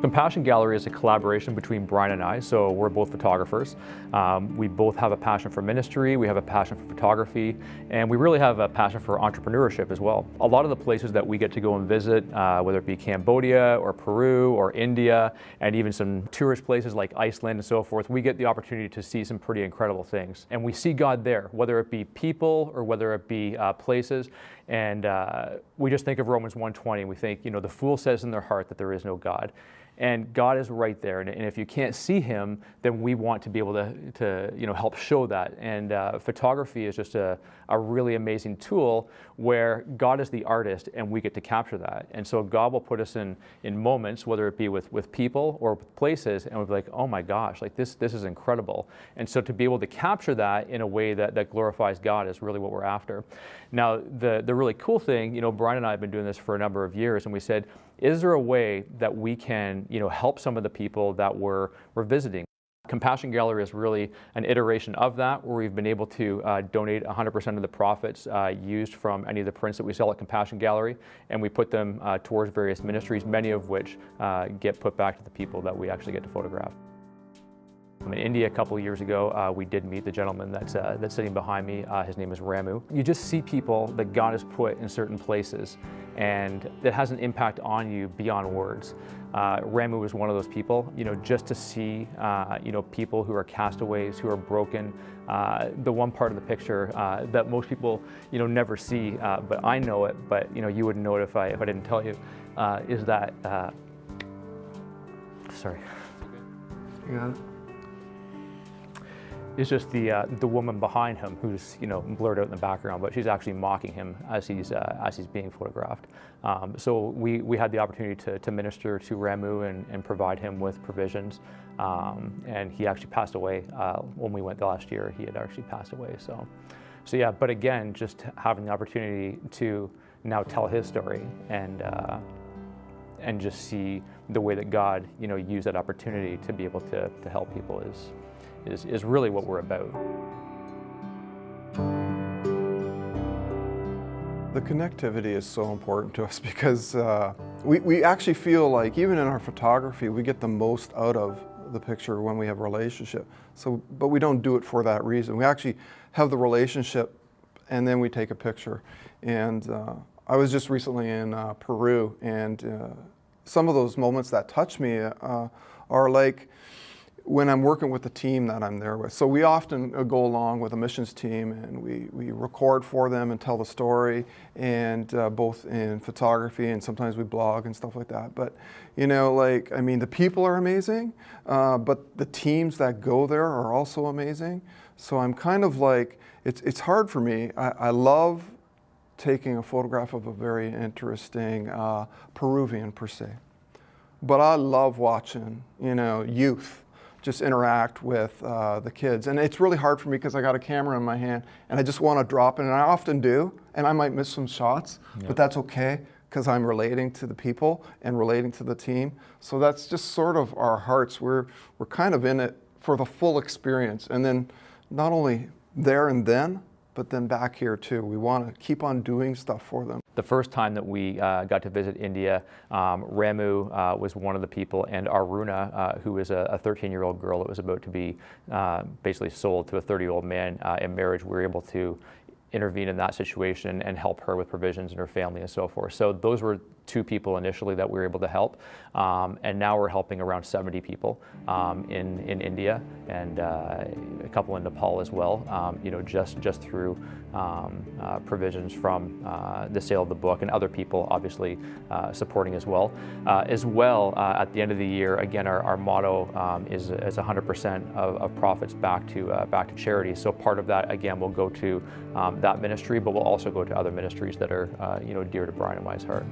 Compassion Gallery is a collaboration between Brian and I, so we're both photographers. We both have a passion for ministry, we have a passion for photography, and we really have a passion for entrepreneurship as well. A lot of the places that we get to go and visit, whether it be Cambodia or Peru or India, and even some tourist places like Iceland and so forth, we get the opportunity to see some pretty incredible things. And we see God there, whether it be people or whether it be places. And we just think of Romans 1:20, we think, the fool says in their heart that there is no God. And God is right there, and if you can't see Him, then we want to be able to help show that. And photography is just a really amazing tool where God is the artist, and we get to capture that. And so God will put us in moments, whether it be with people or with places, and we'll be like, oh my gosh, like this is incredible. And so to be able to capture that in a way that glorifies God is really what we're after. Now, the really cool thing, Brian and I have been doing this for a number of years, and we said, is there a way that we can, help some of the people that we're visiting? Compassion Gallery is really an iteration of that, where we've been able to donate 100% of the profits used from any of the prints that we sell at Compassion Gallery, and we put them towards various ministries, many of which get put back to the people that we actually get to photograph. In India a couple of years ago, we did meet the gentleman that's sitting behind me. His name is Ramu. You just see people that God has put in certain places, and that has an impact on you beyond words. Ramu was one of those people, just to see, people who are castaways, who are broken. The one part of the picture that most people, never see, but I know it, but you wouldn't know it if I didn't tell you, is that, sorry. You got it? It's just the woman behind him who's blurred out in the background, but she's actually mocking him as he's being photographed. So we had the opportunity to minister to Ramu and provide him with provisions, and he actually passed away when we went the last year. He had actually passed away. So yeah. But again, just having the opportunity to now tell his story and just see the way that God used that opportunity to be able to help people is really what we're about. The connectivity is so important to us because we actually feel like even in our photography, we get the most out of the picture when we have a relationship. But we don't do it for that reason. We actually have the relationship and then we take a picture. And I was just recently in Peru, and some of those moments that touch me are like when I'm working with the team that I'm there with. So we often go along with a missions team, and we record for them and tell the story, and both in photography, and sometimes we blog and stuff like that. But the people are amazing, but the teams that go there are also amazing. So I'm kind of like, it's hard for me. I love taking a photograph of a very interesting Peruvian per se. But I love watching, youth just interact with the kids. And it's really hard for me because I got a camera in my hand and I just want to drop it, and I often do, and I might miss some shots, but that's okay because I'm relating to the people and relating to the team. So that's just sort of our hearts. We're kind of in it for the full experience, and then not only there and then, but then back here too. We want to keep on doing stuff for them. The first time that we got to visit India, Ramu was one of the people, and Aruna, who was a 13-year-old girl that was about to be basically sold to a 30-year-old man in marriage, we were able to intervene in that situation and help her with provisions and her family and so forth. So those were two people initially that we were able to help, and now we're helping around 70 people in India, and a couple in Nepal as well, just through provisions from the sale of the book, and other people obviously supporting as well. At the end of the year, again, our motto is 100% of profits back to charity. So part of that, again, will go to that ministry, but will also go to other ministries that are dear to Brian and I's heart.